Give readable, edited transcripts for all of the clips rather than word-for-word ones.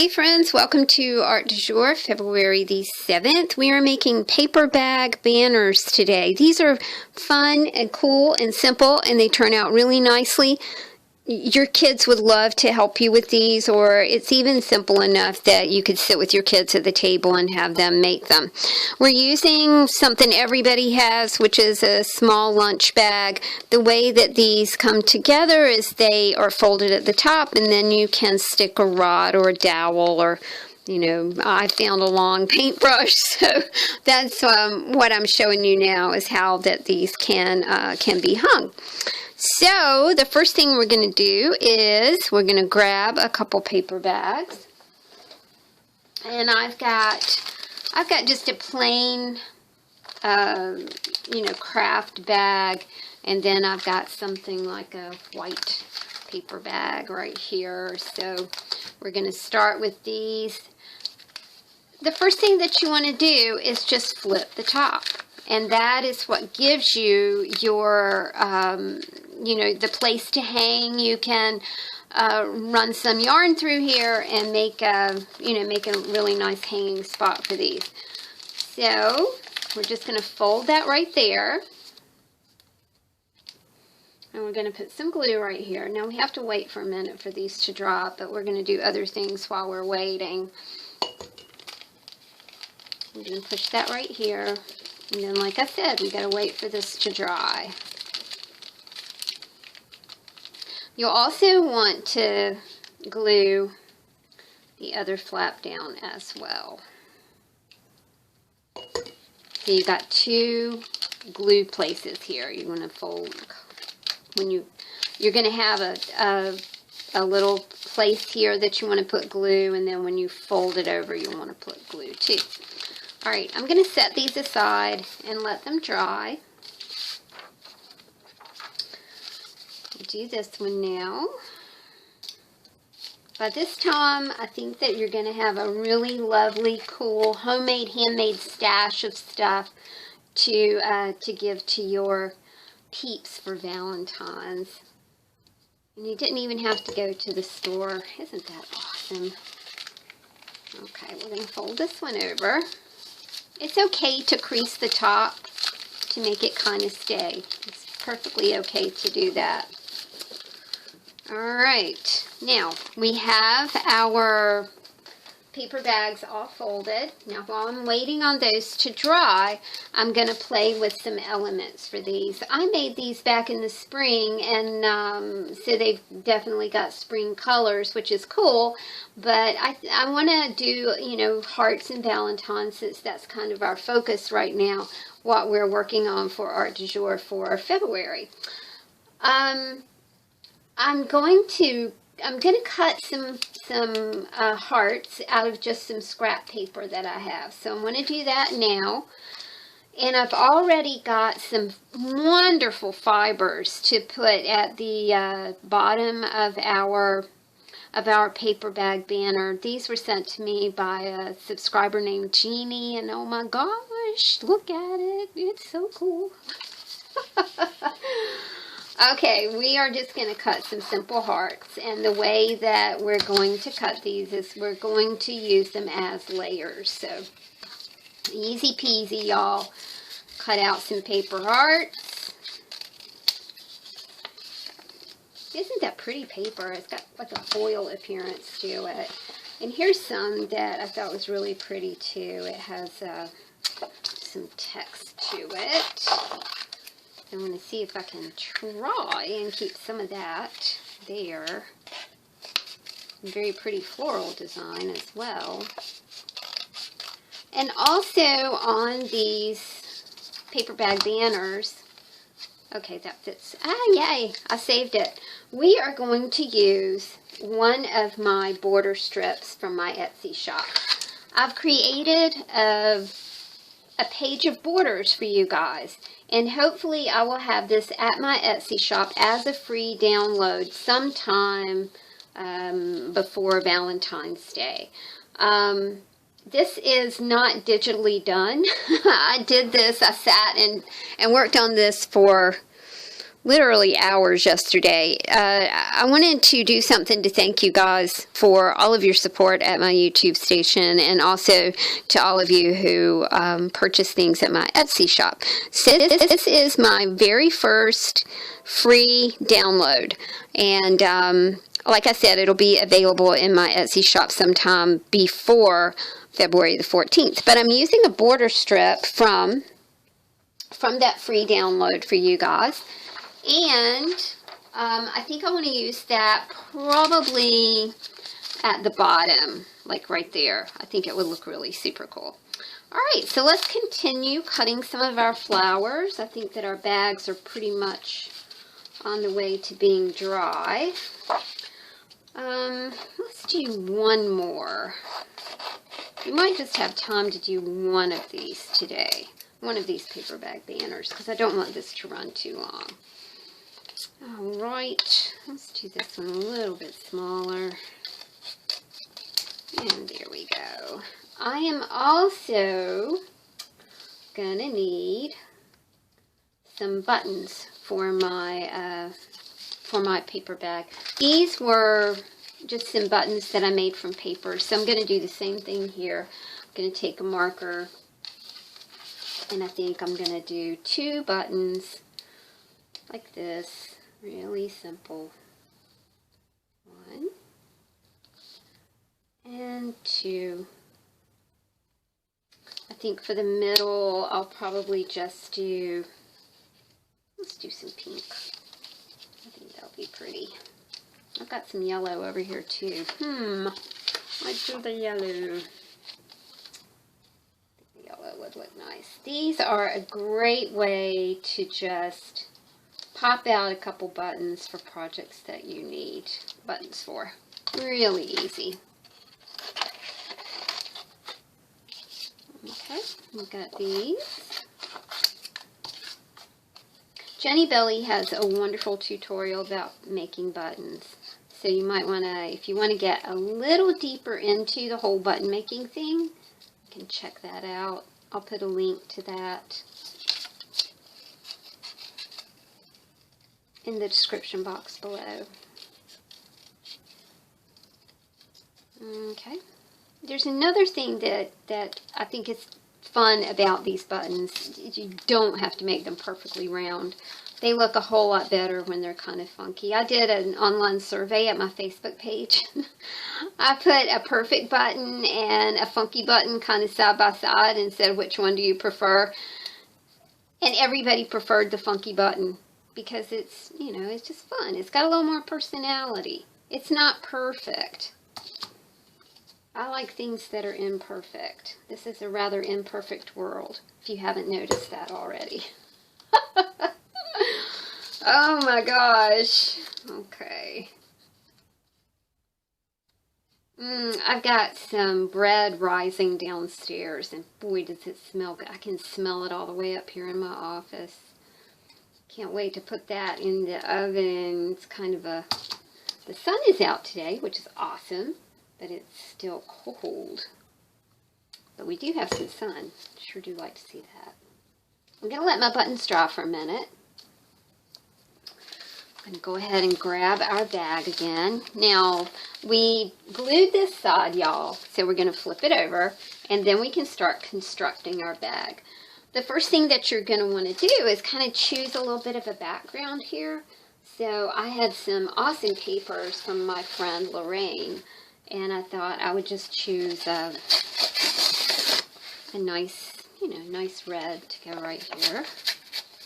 Hey friends, welcome to Art du Jour, February the 7th. We are making paper bag banners today. These are fun and cool and simple, and they turn out really nicely. Your kids would love to help you with these, or it's even simple enough that you could sit with your kids at the table and have them make them. We're using something everybody has, which is a small lunch bag. The way that these come together is they are folded at the top, and then you can stick a rod or a dowel, or I found a long paintbrush, so that's what I'm showing you now is how that these can be hung. So the first thing we're going to do is we're going to grab a couple paper bags, and I've got just a plain craft bag, and then I've got something like a white paper bag right here. So we're going to start with these. The first thing that you want to do is just flip the top, and that is what gives you your the place to hang. You can run some yarn through here and make a really nice hanging spot for these. So we're just going to fold that right there, and we're going to put some glue right here. Now we have to wait for a minute for these to drop, but we're going to do other things while we're waiting. We're going to push that right here, and then like I said, we got to wait for this to dry. You'll also want to glue the other flap down as well. So you got two glue places here. You want to fold when you're going to have a little place here that you want to put glue, and then when you fold it over, you want to put glue too. All right, I'm going to set these aside and let them dry. Do this one now. By this time, I think that you're going to have a really lovely, cool, homemade, handmade stash of stuff to give to your peeps for Valentine's. And you didn't even have to go to the store. Isn't that awesome? Okay, we're going to fold this one over. It's okay to crease the top to make it kind of stay. It's perfectly okay to do that. Alright, now we have our paper bags all folded. Now while I'm waiting on those to dry, I'm going to play with some elements for these. I made these back in the spring, and so they've definitely got spring colors, which is cool, but I want to do, hearts and Valentine's, since that's kind of our focus right now, what we're working on for Art du Jour for February. I'm going to cut some hearts out of just some scrap paper that I have. So I'm going to do that now. And I've already got some wonderful fibers to put at the bottom of our paper bag banner. These were sent to me by a subscriber named Jeannie, and oh my gosh, look at it. It's so cool. Okay, we are just going to cut some simple hearts, and the way that we're going to cut these is we're going to use them as layers. So, easy peasy, y'all. Cut out some paper hearts. Isn't that pretty paper? It's got like a foil appearance to it. And here's some that I thought was really pretty too. It has some text to it. I'm going to see if I can try and keep some of that there. Very pretty floral design as well. And also on these paper bag banners, okay, that fits. Ah, yay, I saved it. We are going to use one of my border strips from my Etsy shop. I've created a page of borders for you guys, and hopefully I will have this at my Etsy shop as a free download sometime before Valentine's Day. This is not digitally done. I did this, I sat and worked on this for literally hours yesterday. I wanted to do something to thank you guys for all of your support at my YouTube station, and also to all of you who purchase things at my Etsy shop. So this is my very first free download, and like I said, it'll be available in my Etsy shop sometime before February the 14th. But I'm using a border strip from that free download for you guys. And I think I want to use that probably at the bottom, like right there. I think it would look really super cool. All right, so let's continue cutting some of our flowers. I think that our bags are pretty much on the way to being dry. Let's do one more. We might just have time to do one of these today. One of these paper bag banners, because I don't want this to run too long. Alright, let's do this one a little bit smaller. And there we go. I am also gonna need some buttons for my paper bag. These were just some buttons that I made from paper, so I'm gonna do the same thing here. I'm gonna take a marker, and I think I'm gonna do 2 buttons like this. Really simple. 1 and 2. I think for the middle, I'll probably just do, let's do some pink. I think that'll be pretty. I've got some yellow over here too. Let's do the yellow. The yellow would look nice. These are a great way to just pop out a couple buttons for projects that you need buttons for. Really easy. Okay, we've got these. Jennibellie has a wonderful tutorial about making buttons. So you might want to, if you want to get a little deeper into the whole button making thing, you can check that out. I'll put a link to that in the description box below. Okay. There's another thing that I think is fun about these buttons. You don't have to make them perfectly round. They look a whole lot better when they're kind of funky. I did an online survey at my Facebook page. I put a perfect button and a funky button kind of side by side and said, which one do you prefer? And everybody preferred the funky button because it's, you know, it's just fun. It's got a little more personality. It's not perfect. I like things that are imperfect. This is a rather imperfect world, if you haven't noticed that already. Oh my gosh. Okay. I've got some bread rising downstairs, and boy does it smell good. I can smell it all the way up here in my office. Can't wait to put that in the oven. It's kind of a, the sun is out today, which is awesome, but it's still cold. But we do have some sun. Sure do like to see that. I'm going to let my buttons dry for a minute. I'm going to go ahead and grab our bag again. Now, we glued this side, y'all, so we're going to flip it over, and then we can start constructing our bag. The first thing that you're going to want to do is kind of choose a little bit of a background here. So I had some awesome papers from my friend Lorraine, and I thought I would just choose a nice, nice red to go right here,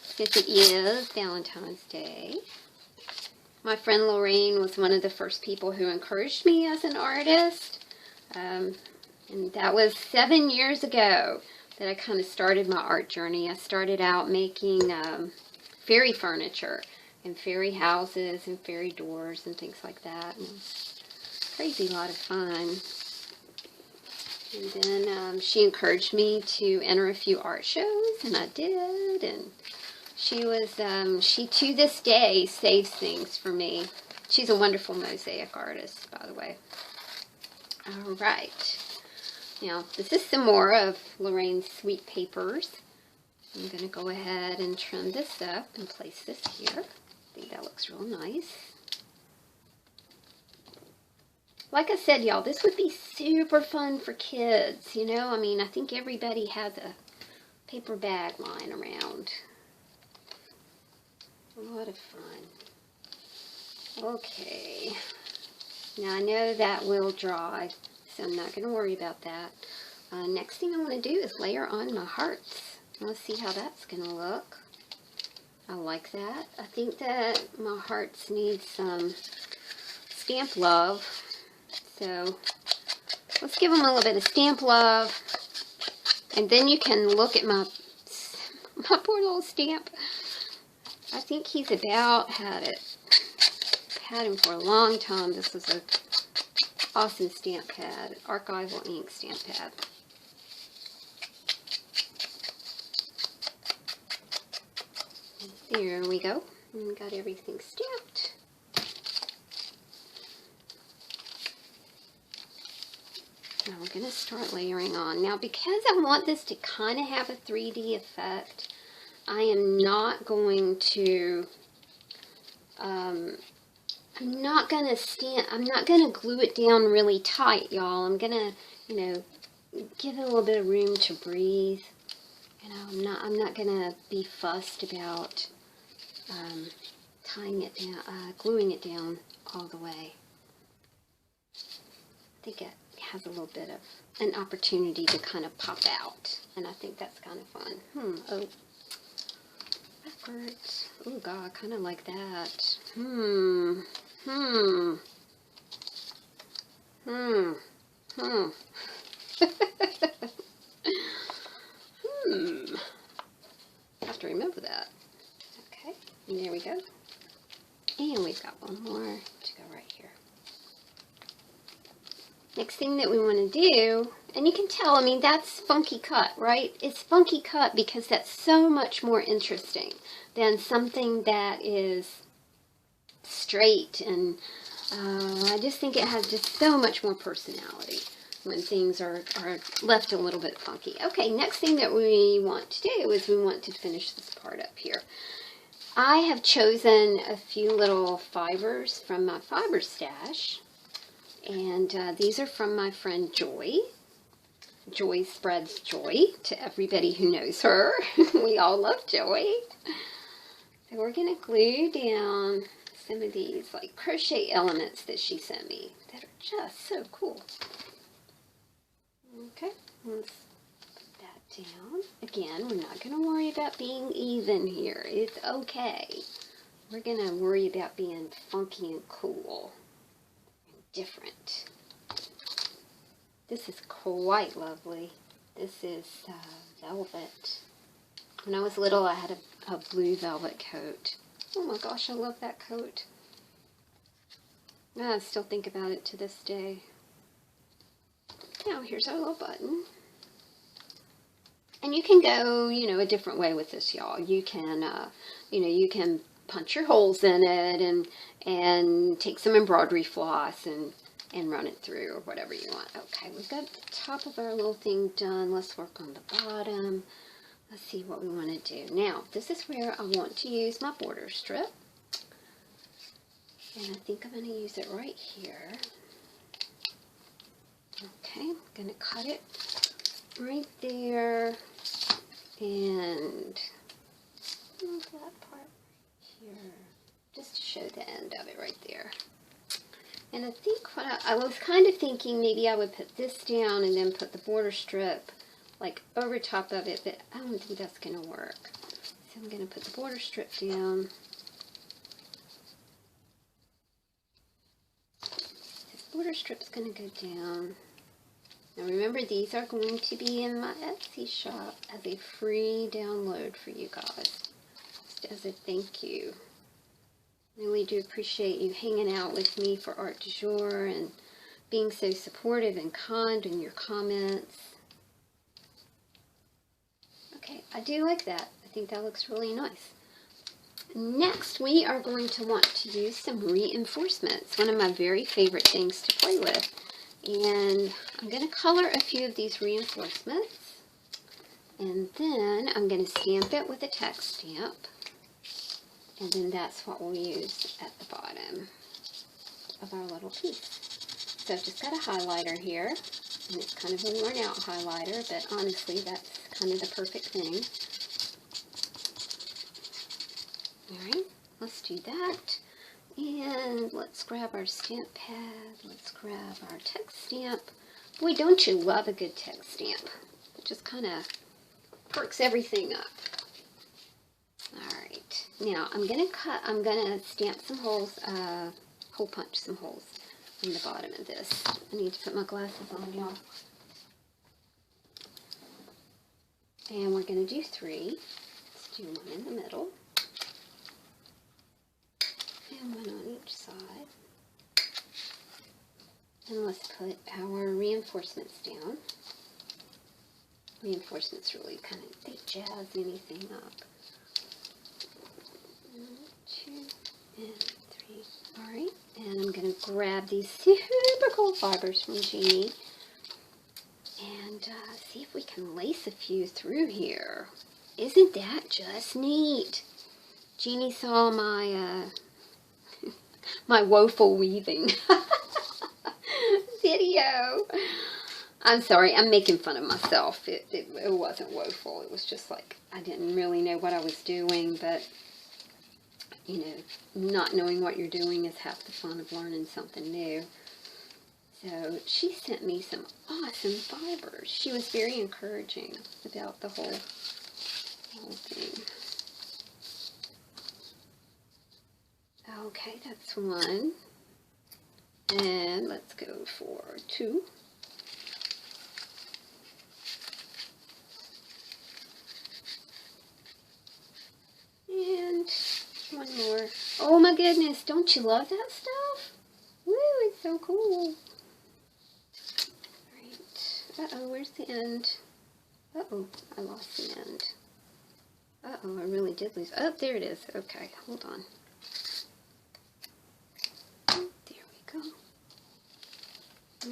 since it is Valentine's Day. My friend Lorraine was one of the first people who encouraged me as an artist, and that was 7 years ago that I kind of started my art journey. I started out making fairy furniture and fairy houses and fairy doors and things like that. And crazy lot of fun. And then she encouraged me to enter a few art shows, and I did. And she was, she to this day saves things for me. She's a wonderful mosaic artist, by the way. All right. Now, this is some more of Lorraine's sweet papers. I'm going to go ahead and trim this up and place this here. I think that looks real nice. Like I said, y'all, this would be super fun for kids, you know? I mean, I think everybody has a paper bag lying around. A lot of fun. Okay. Now, I know that will dry, so I'm not going to worry about that. Next thing I want to do is layer on my hearts. Let's see how that's going to look. I like that. I think that my hearts need some stamp love. So let's give them a little bit of stamp love. And then you can look at my poor little stamp. I think he's about had it. Had him for a long time. This was an awesome stamp pad. Archival ink stamp pad. There we go. And we got everything stamped. Now we're going to start layering on. Now, because I want this to kind of have a 3D effect, I am not going to, I'm not going to glue it down really tight, y'all. I'm going to, you know, give it a little bit of room to breathe. You know, I'm not going to be fussed about tying it down, gluing it down all the way. I think it has a little bit of an opportunity to kind of pop out, and I think that's kind of fun. Oh, backwards. Oh God, I kind of like that. I have to remember that. Okay, and there we go. And we've got one more to go right here. Next thing that we want to do, and you can tell, I mean, that's funky cut, right? It's funky cut because that's so much more interesting than something that is straight, and I just think it has just so much more personality when things are left a little bit funky. Okay, next thing that we want to do is we want to finish this part up here. I have chosen a few little fibers from my fiber stash. And these are from my friend Joy. Joy spreads joy to everybody who knows her. We all love Joy. So we're going to glue down some of these like crochet elements that she sent me that are just so cool. Okay, let's put that down. Again, we're not going to worry about being even here. It's okay. We're going to worry about being funky and cool. Different. This is quite lovely. This is velvet. When I was little, I had a blue velvet coat. Oh my gosh, I love that coat. I still think about it to this day. Now, here's our little button. And you can go, you know, a different way with this, y'all. You can, you know, you can punch your holes in it and take some embroidery floss and run it through or whatever you want. Okay, we've got the top of our little thing done. Let's work on the bottom. Let's see what we want to do. Now, this is where I want to use my border strip. And I think I'm going to use it right here. Okay, I'm going to cut it right there. And move that part here, just to show the end of it right there. And I think what I was kind of thinking maybe I would put this down and then put the border strip like over top of it, but I don't think that's going to work. So I'm going to put the border strip down. This border strip's going to go down. Now remember, these are going to be in my Etsy shop as a free download for you guys. As a thank you. I really do appreciate you hanging out with me for Art du Jour and being so supportive and kind in your comments. Okay, I do like that. I think that looks really nice. Next, we are going to want to use some reinforcements, one of my very favorite things to play with. And I'm going to color a few of these reinforcements. And then I'm going to stamp it with a tack stamp. And then that's what we'll use at the bottom of our little piece. So I've just got a highlighter here, and it's kind of a worn out highlighter, but honestly that's kind of the perfect thing. Alright, let's do that. And let's grab our stamp pad, let's grab our text stamp. Boy, don't you love a good text stamp? It just kind of perks everything up. Alright, now I'm going to stamp some holes, hole punch some holes in the bottom of this. I need to put my glasses on, y'all. And we're going to do 3. Let's do one in the middle. And one on each side. And let's put our reinforcements down. Reinforcements really kind of, they jazz anything up. 1, 2, and 3. Alright, and I'm going to grab these super cool fibers from Jeannie and see if we can lace a few through here. Isn't that just neat? Jeannie saw my my woeful weaving video. I'm sorry, I'm making fun of myself. It wasn't woeful. It was just like I didn't really know what I was doing, but you know, not knowing what you're doing is half the fun of learning something new. So she sent me some awesome fibers. She was very encouraging about the whole thing. Okay, that's 1. And let's go for 2. And 1 more. Oh my goodness, don't you love that stuff? Woo, it's so cool. Alright. Uh-oh, where's the end? Uh-oh, I lost the end. Uh-oh, I really did lose. Oh, there it is. Okay, hold on. There we go.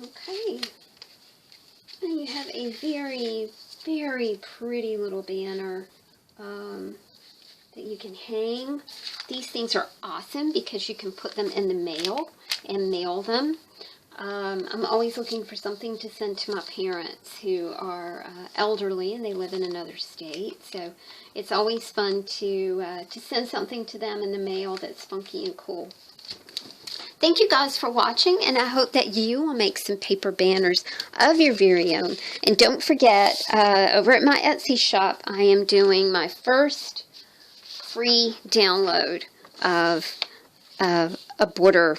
Okay. And you have a very, very pretty little banner that you can hang. These things are awesome because you can put them in the mail and mail them. I'm always looking for something to send to my parents who are elderly and they live in another state. So it's always fun to send something to them in the mail that's funky and cool. Thank you guys for watching, and I hope that you will make some paper banners of your very own. And don't forget, over at my Etsy shop, I am doing my first free download of a border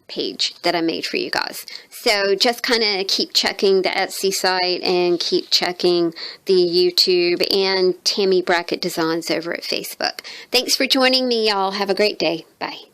page that I made for you guys. So just kind of keep checking the Etsy site and keep checking the YouTube and Tammy Brackett Designs over at Facebook. Thanks for joining me, y'all. Have a great day. Bye.